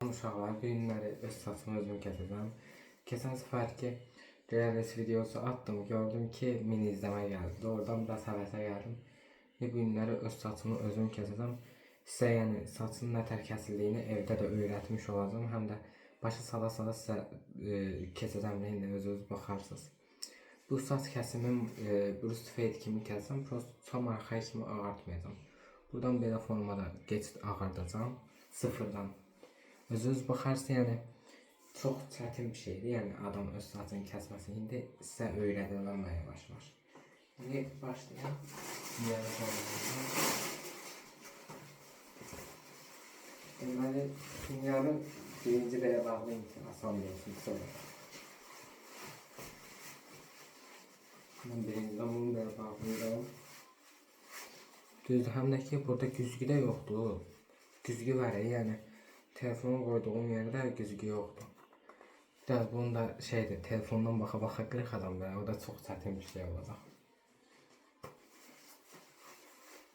Uşaqlar, bu günləri öz saçımı özüm kəsəcəm. Keçən səfərki reels videosu attım, gördüm ki mini izləmə gəldi. Oradan biraz həvəsə gəldim. Bu günləri öz saçımı özüm kəsəcəm. Sizə yəni saçın nətər kəsildiyini evdə də öyrətmiş olacağım. Həm də başa sala-sala sizə keçəcəm, indi özünüz baxarsınız. Bu saç kəsimim Bruce Fade kimi kəsəm, tam arxaya kimi ağartmayacağım. Buradan belə formada keçid ağardacağım, sıfırdan. Özünüz baxarsınız, yəni çox çətin bir şeydir. Yəni adam öz saçını kəsməsi. İndi sizə öyrədilən yavaş-yavaş. İndi başlayaq. Deməli, dünyanı birinci belə bağlayın ki, asan olsun sonra. Mən birincidən bunu belə bağlayıram. Düzdür, həm də ki, burada güzgü də yoxdur. Güzgü var, yəni telefonu koyduğum yerde güzgü yoktu. Biraz bunu da telefondan baka qırxacam ben. O da çok çətin bir şey olacaq.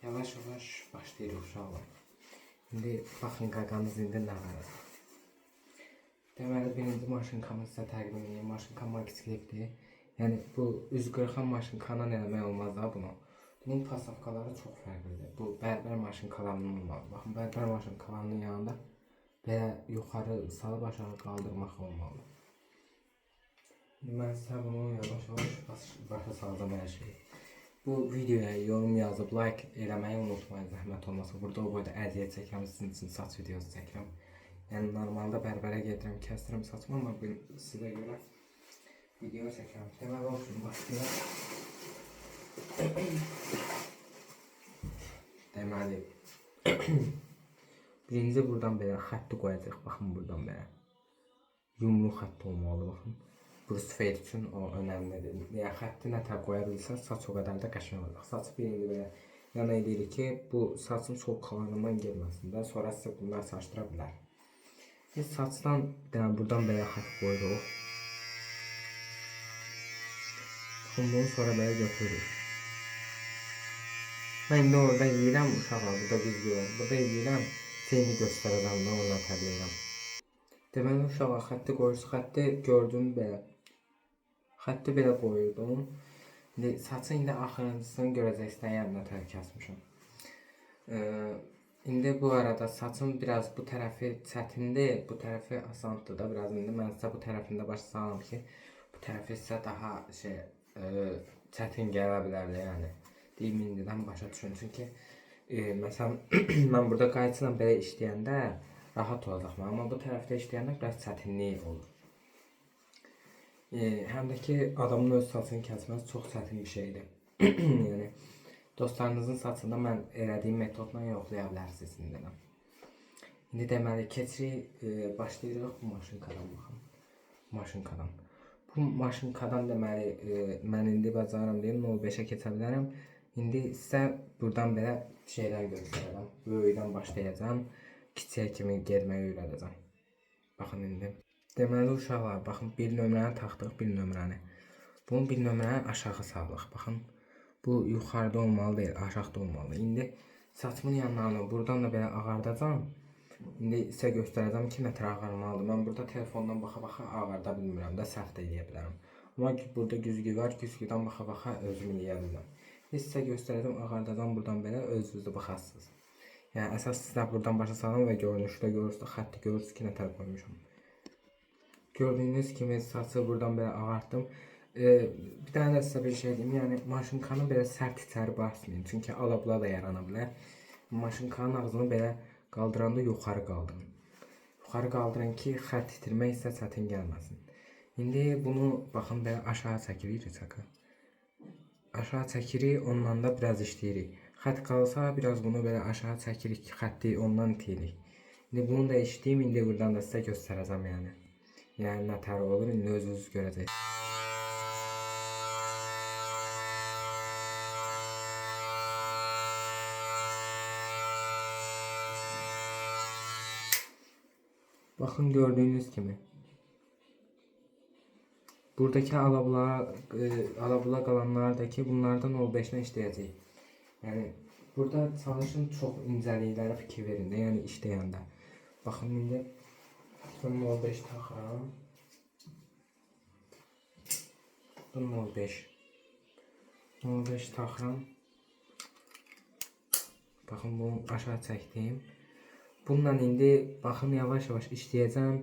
Yavaş yavaş başlayırıq uşaqlar. İndi baxın qaqanız indi nə var. Deməli birinci maşınkamı sizə təqdim edeyim. Maşınka Max Clip'dir. Yəni bu üz qırxan maşınkana eləmək olmaz da bunu. Bunun pasavkaları çox fərqlidir. Bu bərbər maşınkalarının olmalı. Baxın bərbər maşınkalarının yanında belə yuxarı salıp aşağı qaldırmaq olmalı. Mən sizə bunu yavaş-yavaş başa salacağım hər şeyi. Bu videoya yorum yazıb like eləməyi unutmayın, zəhmət olmasa. Burada o boyda əziyyət çəkirəm, sizin üçün saç videosu çəkirəm. Yəni normalda bərbərə gedirəm, kəstirəm saçımı, amma bu sizə görə video çəkirəm. Deməli olsun, başlayaq. Deməli birinci buradan belə xətti qoyacaq. Baxın buradan belə. Yumru xətti olmalı, baxın. Bruce Fade üçün o önəmlidir. Yəni xətti nətər qoya bilsəz, saç o qədər də qəşəng olacaq. Saçı birinci belə yana edirik ki, bu saçın çox qalanından gelməsin də, sonra sizə bunlar saçdıra bilər. Biz saçdan buradan belə xətt qoyuruq. Baxın bunu sonra belə götürürük. Mən indi orada yiyirəm uşaqlar, burada güzgü var. Burada yiyirəm. Seni göstərəcəm də ona təbliğəm. Deməli uşaqlar xətti qoyuruz. Xətti gördüm belə. Xətti belə qoyurdum. İndi saçın indi axırıncısını görəcəksiniz, yəni nətər kəsmişəm. İndi bu arada saçım biraz bu tərəfi çətindir, bu tərəfi asandır da biraz. İndi mən sizə bu tərəfində başa salam ki, bu tərəfi sizə daha çətin gələ bilər də, yəni. Deyim indidən başa düşün, çünki məsələn mən burada qayçıyla belə işləyəndə rahat olacaq, amma bu tərəfdə işləyəndə biraz çətinlik olur. Həm də ki adamın öz saçını kəsməsi çox çətin bir şeydir. Yəni dostlarınızın saçında mən elədiyim metodla yoxlaya bilərsiniz indidən. İndi deməli keçirik, başlayırıq bu maşınkadan baxın. Maşınkadan. Bu maşınkadan deməli mən indi bacarım deyim 05'e keçə bilərəm. İndi sizə buradan belə şeyler göstərəcəm. Böyükdən başlayacağım. Kiçiyə kimi getməyi öyrədəcəm. Baxın indi. Deməli uşaqlar, baxın bir nömrəni taxdıq, bir nömrəni. Bunu bir nömrəni aşağı salırıq. Baxın. Bu yuxarıda olmalı deyil, aşağıda olmalı. İndi saçımın yanlarını buradan da belə ağardacağım. İndi sizə göstərəcəm ki, nətər ağarmalıdır. Mən burada telefondan baxa-baxa ağarda bilmirəm də, səhv də eləyə bilərəm. Amma burada güzgü var, güzgüdən baxa-baxa özüm eləyə bilirəm. Sizə göstərəcəm, ağardacam buradan belə özünüzdə baxarsınız. Yəni əsas sizə buradan başa salım və görünüşdə görürsünüz, xətti görürsünüz ki, nətər qoymuşam. Gördüyünüz kimi saçı buradan belə ağartdım. Bir dənə də sizə bir şey deyim, yəni maşınkanı belə sərt içəri basmayın, çünki alabla da yarana bilər. Maşınkanın ağzını belə qaldıranda yuxarı qaldırın. Yuxarı qaldırın ki, xətt itirmək isə çətin gəlməsin. İndi bunu baxın belə aşağı çəkirik, aşağı çəkirik, ondan da biraz işləyirik. Xətt qalsa biraz bunu belə aşağı çəkirik, xətti ondan itirik. İndi bunu da işləyim, indi buradan da sizə göstərəcəm yəni. Yəni nətər olur, indi özünüz görəcəksiniz. Baxın gördüyünüz kimi. Buradaki alabula qalanlardaki bunlardan 15'ine işləyəcək. Yəni burada çalışın çox incəliklərə fikir verin də, yəni işləyəndə. Baxın indi Bunu 05 taxıram. Bunu 05. 05 taxıram. Baxın bunu aşağı çəkdim. Bununla indi baxın yavaş-yavaş işləyəcəm.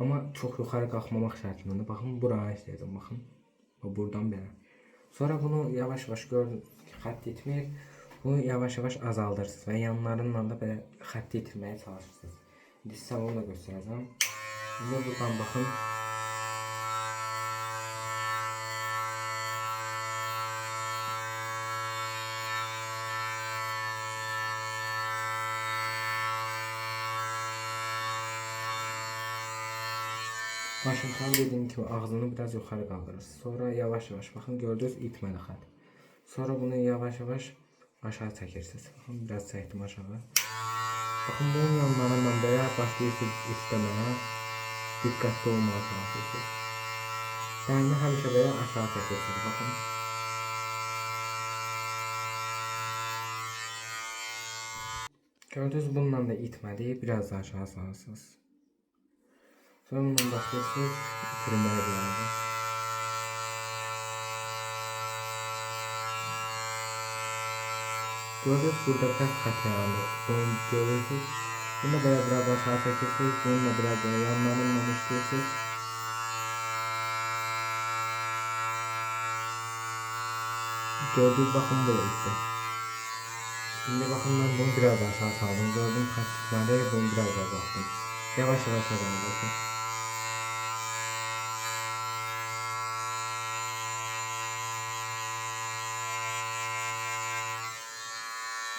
Amma çox yuxarı qalxmamaq şərtilə. Baxın buraya işləyəcəm. Baxın. Buradan belə. Sonra bunu yavaş-yavaş gördüm ki, xətt itmir. Bunu yavaş-yavaş azaldırsınız və yanlarından da belə xətti itirməyə çalışırsınız. İndi sizə onu da göstərəcəm. Şimdi buradan baxın. Maşınxanın dediyim kimi ağzını biraz yuxarı qaldırırsınız. Sonra yavaş-yavaş baxın gördünüz itməli xətt. Sonra bunu yavaş-yavaş aşağı çəkirsiniz. Baxın biraz çəkdim aşağı. Baxın bunun yanlarından belə başlayırsınız işləməyə. Diqqətli olmağa çalışırsınız. Dəlini həmişə belə aşağı çəkirsiniz. Baxın. Gördünüz bununla da itmədi. Biraz da aşağı salırsınız. Sonra bundan başlayırsınız itirməyə bilərsiniz. Gördünüz burada biraz xətt yarandı. Bunu görürsünüz. Bunu da biraz aşağı çəkirsiniz. Bununla biraz böyle yanlarından işləyirsiniz. Gördüğünüz bakın böyle işte. Şimdi bakın ben bunu biraz aşağı saldım. Gördüğüm xəttikləri bunu biraz azalttım. Yavaş yavaş azaldım.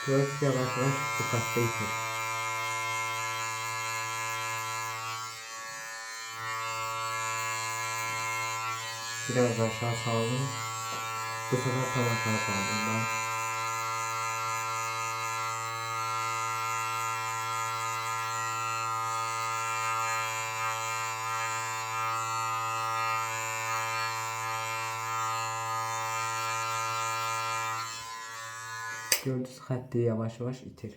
Gördüğünüz yavaş yavaş bu xəttə itir. Biraz aşağı saldım. Bu sefer tam aşağı saldım ben. Gördüğünüz xətti yavaş yavaş itir.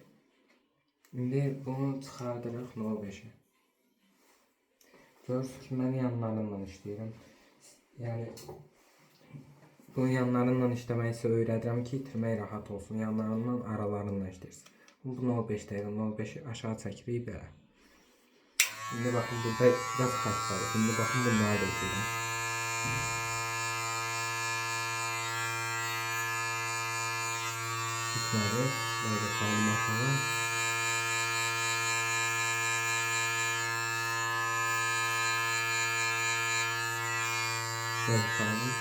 Şimdi bunu çıxardırıq 05'e. Görürsünüz ki mən yanlarından işləyirəm. Yəni bunun yanlarından işləməyi sizə öyrədirəm ki, itirmək rahat olsun. Yanlarından aralarından işləyirsiniz. Bunu 05'dəyəm. 05'i aşağı çəkirik belə. Şimdi baxın burada biraz xətt var. Şimdi baxın bunları da işləyirəm. Bitmədi. Böyle saldım aşağı. Böyle saldım.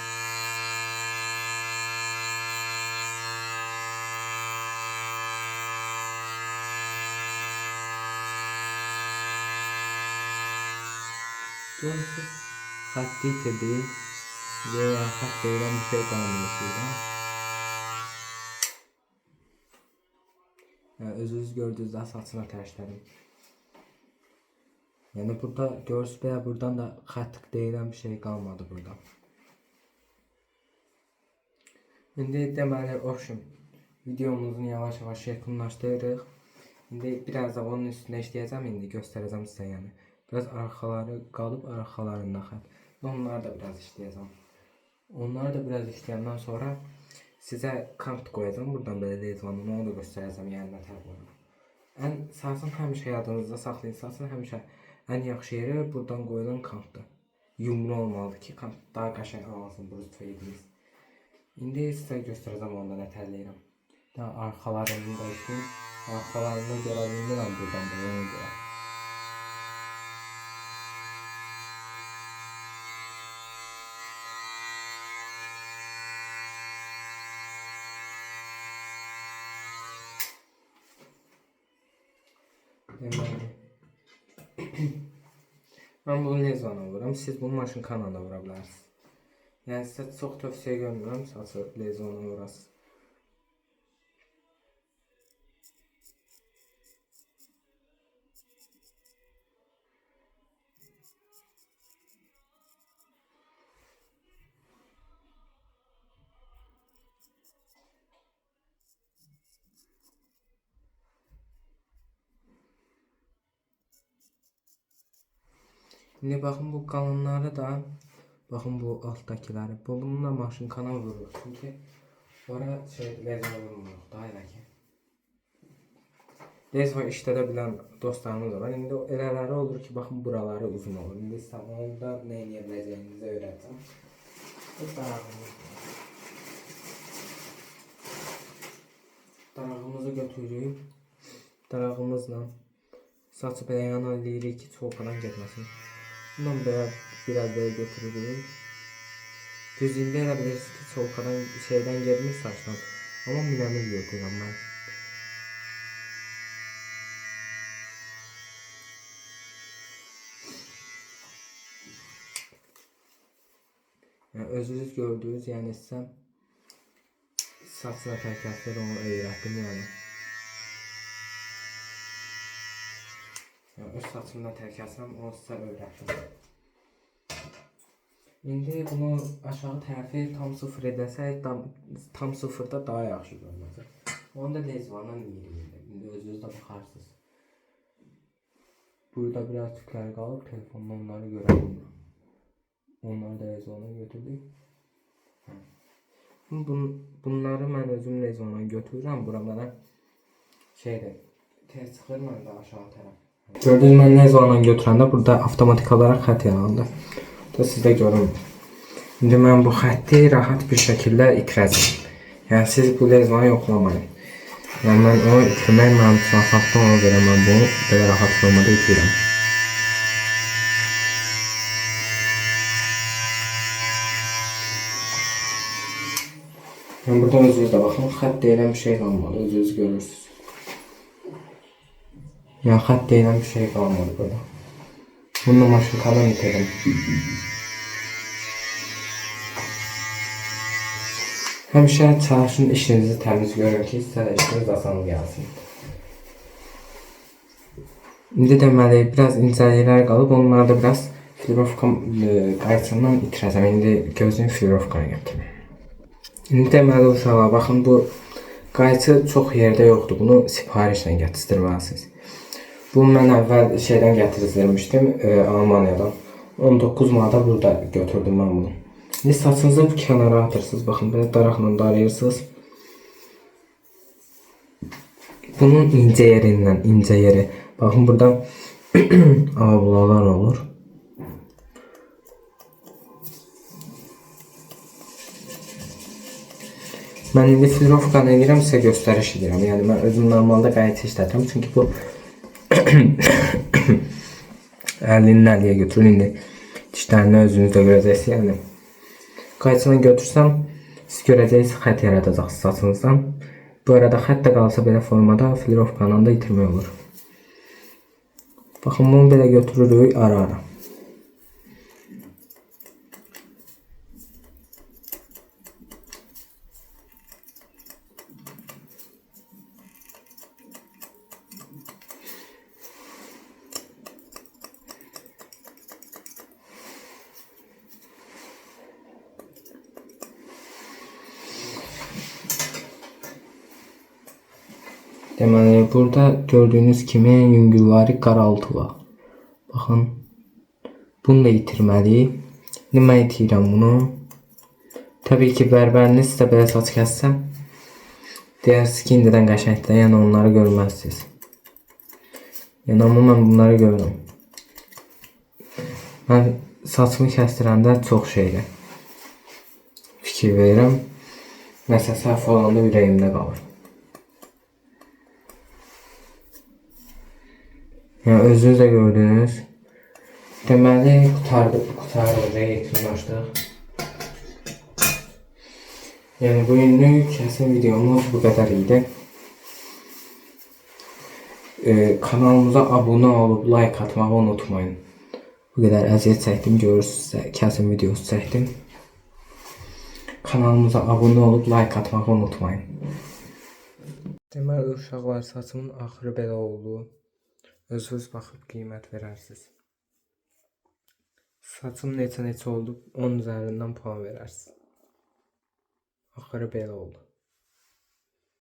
Görürsünüz xətti itirdi. Veya xətt deyilən bir şey qalmıyor burada. Özünüz gördüğünüzdə saçına tərslədim. Yəni burada görürsünüz veya buradan da xətt deyilən bir şey qalmadı burada. İndi deməli videomuzun yavaş yavaş yekunlaşdırırıq. İndi biraz da onun üstüne işləyəcəm, indi göstərəcəm sizə yəni. Biraz arxaları qalıb arxalarında xətt. Onları da biraz işləyəcəm. Onları da biraz işləyəndən sonra sizə kart qoyacağım. Buradan belə lezvanını onu da göstərəcəm yəni nə tər qoyuram. Ən sazın həmişə yadınızda saxlayın. Sazın həmişə ən yaxşı yeri buradan qoyulan kantdır. Yumru olmalıdır ki, kant daha qəşəng alansın buruz tüfəyiniz. İndi sizə göstərəcəm onda nə tərləyirəm. Daha arxalarını da işləyim. Arxalarını görə bilmirəm buradan da ona görə. Deməli mən bunu lezvana vururam, siz bunu maşın kanalına vura bilərsiniz. Yəni sizə çox tövsiyə görmürəm, saçı lezvana vurasınız. İndi baxın bu qalanları da, baxın bu altdakiləri. Bununla maşın kanal vurur. Çünki ora lezva vurmuyor. Daha elə ki. Lezva işlədə bilən dostlarımız da var. İndi elələri olur ki, baxın buraları uzun olur. İndi salonda nə edə biləcəyinizi öyrətəcəm. Bu darağımız. Darağımızı götürürük. Darağımızla saçı belə yana eləyirik ki, çolpadan getməsin. Bundan belə biraz belə götürürük. Düz indi elə bilirsiniz ki, çolpadan şeydən getmir saçdan. Amma minəmir yoxuyam mən. Yəni özünüz gördünüz, yəni sizə saçına tərkəflər onu öyrətdim yəni. Öz saçımda tərkəfsəm onu sizə öyrətdim. İndi bunu aşağı tərəfi tam sıfır edəsək, tam sıfırda daha yaxşı görünəcək. Onu da lezvanla yeyirik. İndi özünüz də baxarsınız. Burada biraz tüklər qalıb, telefonda onları görəlim. Onları da lezvanla götürdük. Bunları mən özüm lezvanla götürürəm. Bura mənə şeydir, tez çıxır mən də aşağı tərəf. Gördünüz, mən lezvanla götürəndə burada avtomatik olaraq xət yarandı. Siz də görün. İndi mən bu xətti rahat bir şəkildə itirəcəm. Yəni siz bu lezvanı yoxlamayın. Yəni mən onu itirmək mənim üçün asanlıqdan, ona görə mən bunu belə rahat formada itirirəm. Yəni burada özünüz də baxın, xətt deyilən bir şey qalmadı, özünüz görürsünüz. Yəni xətt deyilən bir şey qalmadı burada. Bununla maşınkadan itirdim. Həmişə çalışın işinizi təmiz görün ki, sizə də işiniz asan gəlsin. İndi deməli, biraz incəliklər qalıb, onları da biraz filovka qayçından itirəcəm. İndi gözün filovkana gətirim. İndi deməli, uşaqlar, baxın, bu qayçı çox yerdə yoxdur. Bunu siparişlə gətizdirməlisiniz. Bunu mən əvvəl şeydən gətirdirmişdim, Almaniyadan. 19 manata burada götürdüm mən bunu. İndi saçınızı bu kənara atırsınız. Baxın, belə daraqla darayırsınız. Bunun incə yerindən, incə yeri. Baxın, burada ablalar olur. Mən indi filovkanı edirəm, sizə göstəriş edirəm. Yəni, mən özüm normalda qayıtı işlədirəm. Çünki bu 50-nin 50-yə götürün. İndi dişlərini özünüz də görəcəksiniz. Yəni, qayçını götürsəm, siz görəcəksiniz, xət yaradacaqsınız saçınızdan. Bu arada xət də qalsa belə formada filovkandan da itirmək olur. Baxın, bunu belə götürürük ara-ara. Deməli, burada gördüyünüz kimi yüngülvari qaraltı var. Baxın, bunu da itirməliyik. İndi mən itirirəm bunu. Təbii ki, bərbəriniz sizə belə saç kəssəm, deyərsiniz ki, indidən qəşəngdir, yəni onları görməzsiniz. Yəni, amma mən bunları görürüm. Mən saçımı kəstirəndə çox şeylə fikir verirəm. Nəsə səhv olanda ürəyimdə qalır. Yəni, özünüz də gördünüz. Deməli, qutardıqca yekunlaşdıq. Yəni, bugünlük kəsin videomuz bu qədər idi. Kanalımıza abunə olub, like atmağı unutmayın. Bu qədər əziyyət çəkdim, görürsünüzsə, kəsin videosu çəkdim. Kanalımıza abunə olub, like atmağı unutmayın. Deməli, uşaqlar, saçımın axırı belə oldu. Özünüz baxıb qiymət verərsiniz. Saçım neçə oldu, 10 üzərindən puan verərsiniz. Axırı belə oldu.